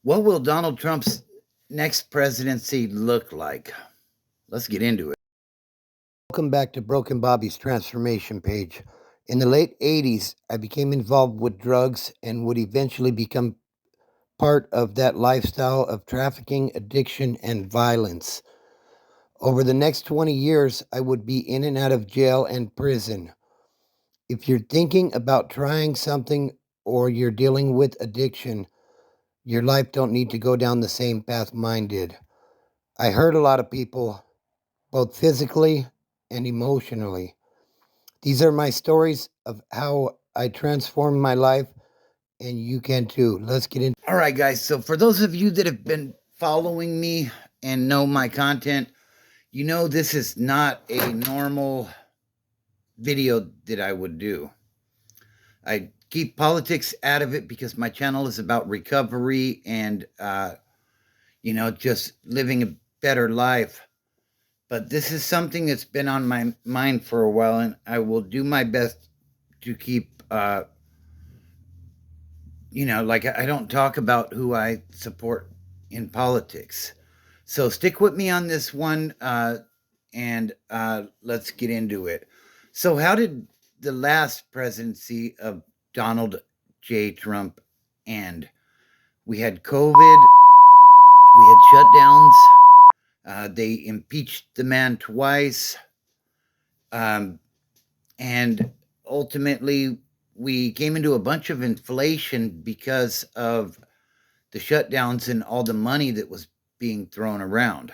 What will Donald Trump's next presidency look like? Let's get into it. Welcome back to Broken Bobby's transformation page. In the late 80s, I became involved with drugs and would eventually become part of that lifestyle of trafficking, addiction, and violence. Over the next 20 years, I would be in and out of jail and prison. If you're thinking about trying something or you're dealing with addiction, your life don't need to go down the same path mine did. I hurt a lot of people, both physically and emotionally. These are my stories of how I transformed my life, and you can too. Let's get into. All right, guys. So, for those of you that have been following me and know my content, you know this is not a normal video that I would do. I keep politics out of it because my channel is about recovery and, just living a better life. But this is something that's been on my mind for a while, and I will do my best to keep, like I don't talk about who I support in politics. So stick with me on this one, and let's get into it. So, how did the last presidency of Donald J. Trump end? We had COVID, we had shutdowns, they impeached the man twice, um, and ultimately, we came into a bunch of inflation because of the shutdowns and all the money that was being thrown around.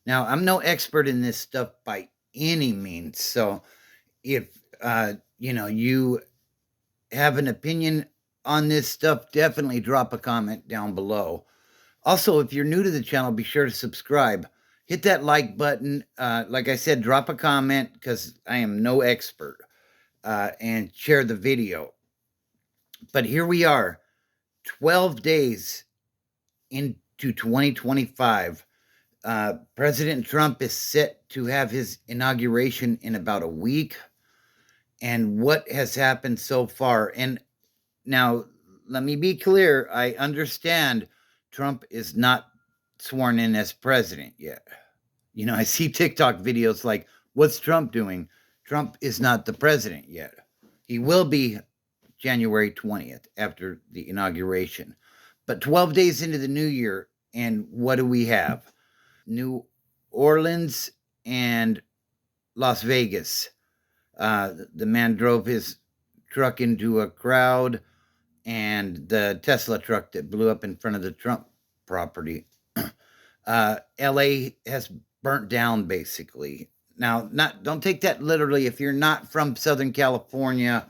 Now, I'm no expert in this stuff by any means. So if, you have an opinion on this stuff, definitely drop a comment down below. Also, if you're new to the channel, be sure to subscribe. Hit that like button. Like I said, drop a comment because I am no expert, and share the video. But here we are, 12 days into 2025. President Trump is set to have his inauguration in about a week. And what has happened so far? And now, let me be clear, I understand Trump is not sworn in as president yet. I see TikTok videos like, what's Trump doing? Trump is not the president yet. He will be January 20th after the inauguration. But 12 days into the new year, and what do we have? New Orleans and Las Vegas. The man drove his truck into a crowd, and the Tesla truck that blew up in front of the Trump property. LA has burnt down basically. Now, not don't take that literally. If you're not from Southern California,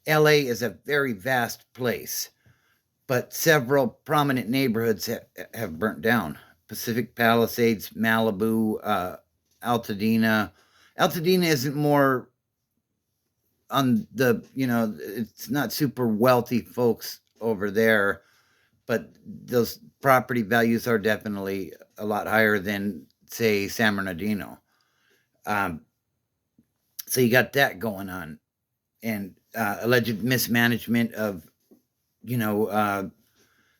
LA is a very vast place, but several prominent neighborhoods have burnt down. Pacific Palisades, Malibu, Altadena. Altadena isn't more on the, it's not super wealthy folks over there, but those property values are definitely a lot higher than, say, San Bernardino. Um, so you got that going on, and alleged mismanagement of,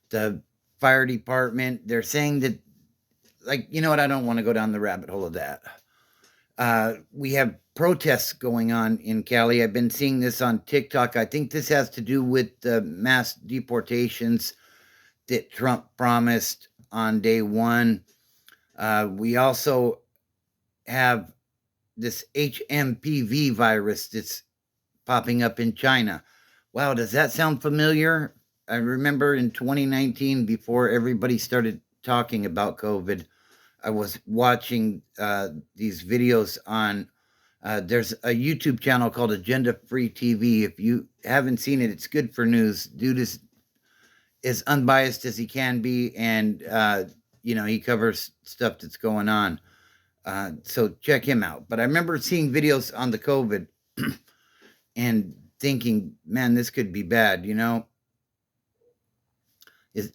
the fire department. They're saying that, like, you know what? I don't want to go down the rabbit hole of that. We have protests going on in Cali. I've been seeing this on TikTok. I think this has to do with the mass deportations that Trump promised on day one. We also have this HMPV virus that's popping up in China. Wow, does that sound familiar? I remember in 2019, before everybody started talking about COVID, I was watching these videos on. There's a YouTube channel called Agenda Free TV. If you haven't seen it, it's good for news. Dude is as unbiased as he can be, and he covers stuff that's going on. So check him out. But I remember seeing videos on the COVID and thinking, man, this could be bad.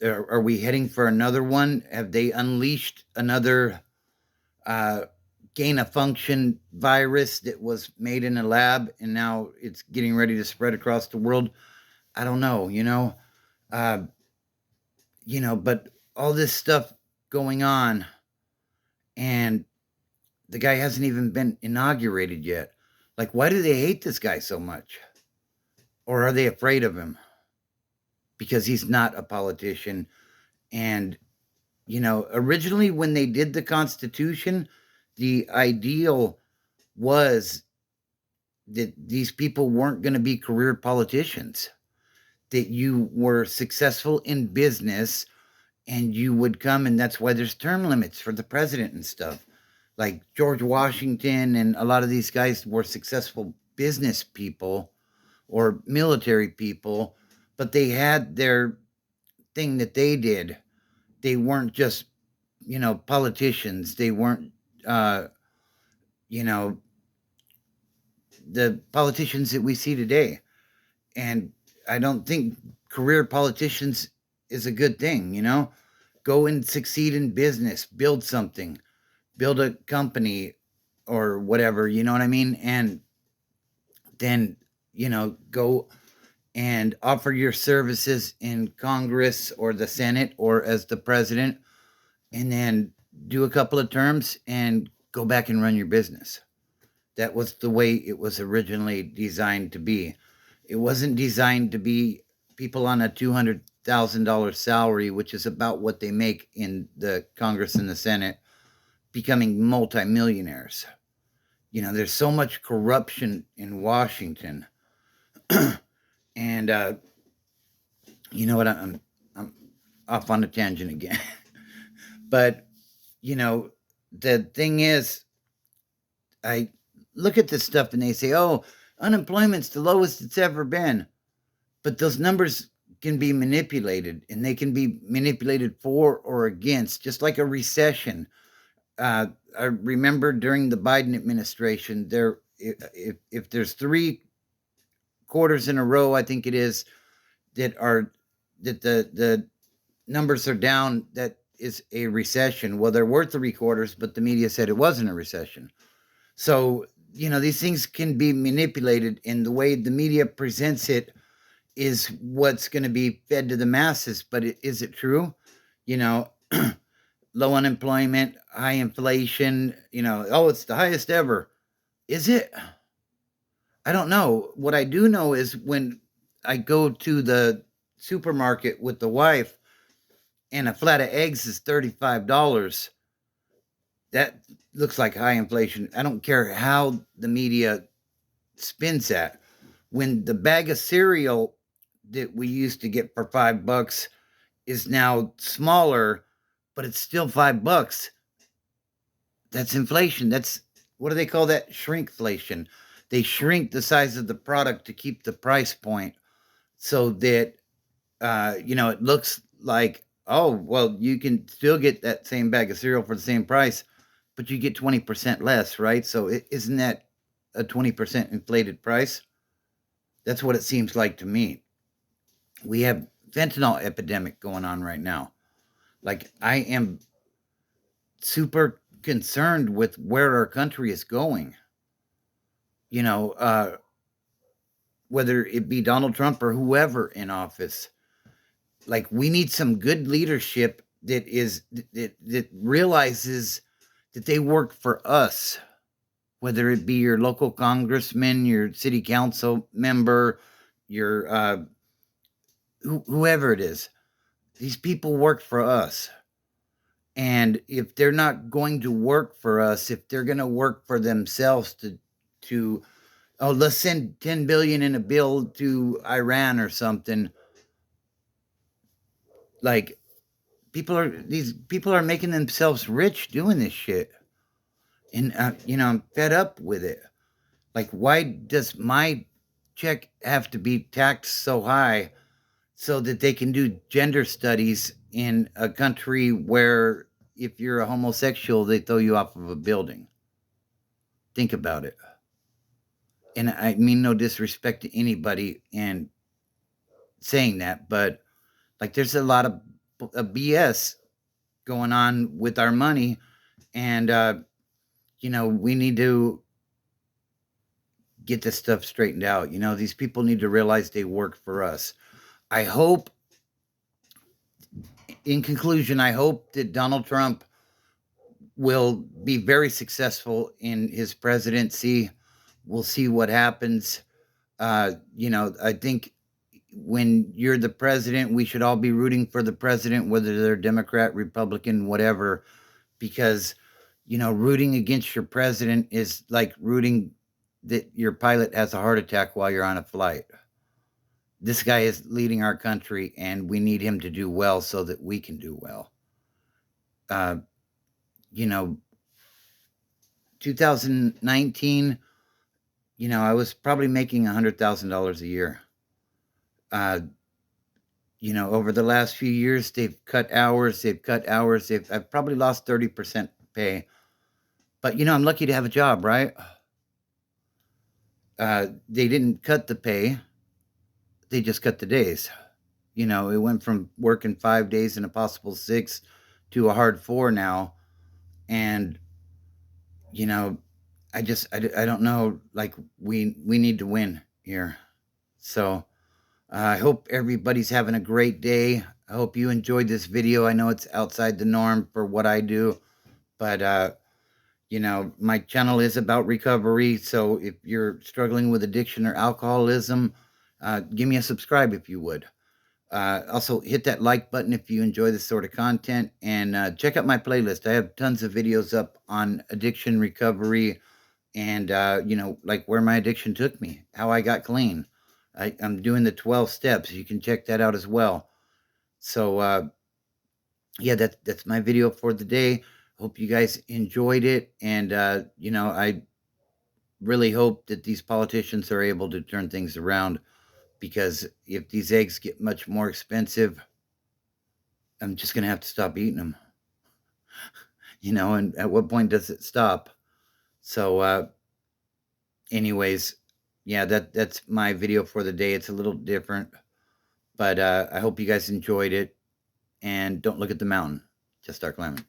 Are we heading for another one? Have they unleashed another gain of function virus that was made in a lab and now it's getting ready to spread across the world? I don't know. but all this stuff going on, and the guy hasn't even been inaugurated yet. Like, why do they hate this guy so much? Or are they afraid of him? Because he's not a politician. And, originally when they did the Constitution, the ideal was that these people weren't going to be career politicians, that you were successful in business and you would come, and that's why there's term limits for the president and stuff. Like George Washington and a lot of these guys were successful business people or military people, but they had their thing that they did. They weren't just, politicians. They weren't, you know, the politicians that we see today. And I don't think career politicians is a good thing, Go and succeed in business, build something, build a company or whatever, you know what I mean? And then, go and offer your services in Congress or the Senate or as the president, and then do a couple of terms and go back and run your business. That was the way it was originally designed to be. It wasn't designed to be people on a $200,000 salary, which is about what they make in the Congress and the Senate, becoming multimillionaires. There's so much corruption in Washington. And you know what? I'm off on a tangent again. But the thing is, I look at this stuff and they say, "Oh, unemployment's the lowest it's ever been," but those numbers can be manipulated, and they can be manipulated for or against, just like a recession. I remember during the Biden administration, if there's 3 quarters in a row, I think it is, that the numbers are down, that is a recession. Well, there were 3 quarters, but the media said it wasn't a recession. So, these things can be manipulated, and the way the media presents it is what's going to be fed to the masses. But is it true? Low unemployment, high inflation, it's the highest ever. Is it? I don't know. What I do know is when I go to the supermarket with the wife and a flat of eggs is $35, that looks like high inflation. I don't care how the media spins that. When the bag of cereal that we used to get for $5 is now smaller, but it's still $5, that's inflation. That's, what do they call that? Shrinkflation. They shrink the size of the product to keep the price point so that, it looks like, oh, well, you can still get that same bag of cereal for the same price, but you get 20% less, right? So isn't that a 20% inflated price? That's what it seems like to me. We have fentanyl epidemic going on right now. Like, I am super concerned with where our country is going. Whether it be Donald Trump or whoever in office, like, we need some good leadership that realizes that they work for us, whether it be your local congressman, your city council member, your whoever it is. These people work for us. And if they're not going to work for us, if they're going to work for themselves to let's send 10 billion in a bill to Iran or something, like, these people are making themselves rich doing this shit. And I'm fed up with it. Like, why does my check have to be taxed so high so that they can do gender studies in a country where if you're a homosexual, they throw you off of a building? Think about it. And I mean no disrespect to anybody and saying that, but like, there's a lot of BS going on with our money, and we need to get this stuff straightened out. These people need to realize they work for us. I hope in conclusion, I hope that Donald Trump will be very successful in his presidency. We'll see what happens. I think when you're the president, we should all be rooting for the president, whether they're Democrat, Republican, whatever, because, rooting against your president is like rooting that your pilot has a heart attack while you're on a flight. This guy is leading our country, and we need him to do well so that we can do well. Uh, you know, 2019, I was probably making $100,000 a year. Over the last few years, they've cut hours. I've probably lost 30% pay. But, I'm lucky to have a job, right? They didn't cut the pay. They just cut the days. It went from working 5 days and a possible 6 to a hard 4 now. And, I don't know, like we need to win here. So I hope everybody's having a great day. I hope you enjoyed this video. I know it's outside the norm for what I do, but my channel is about recovery. So if you're struggling with addiction or alcoholism, give me a subscribe if you would. Also, hit that like button if you enjoy this sort of content, and check out my playlist. I have tons of videos up on addiction recovery and, like where my addiction took me, how I got clean. I'm doing the 12 steps. You can check that out as well. So, yeah, that's my video for the day. Hope you guys enjoyed it. And, I really hope that these politicians are able to turn things around, because if these eggs get much more expensive, I'm just going to have to stop eating them. And at what point does it stop? So, anyways, yeah, that's my video for the day. It's a little different, but I hope you guys enjoyed it. And don't look at the mountain. Just start climbing.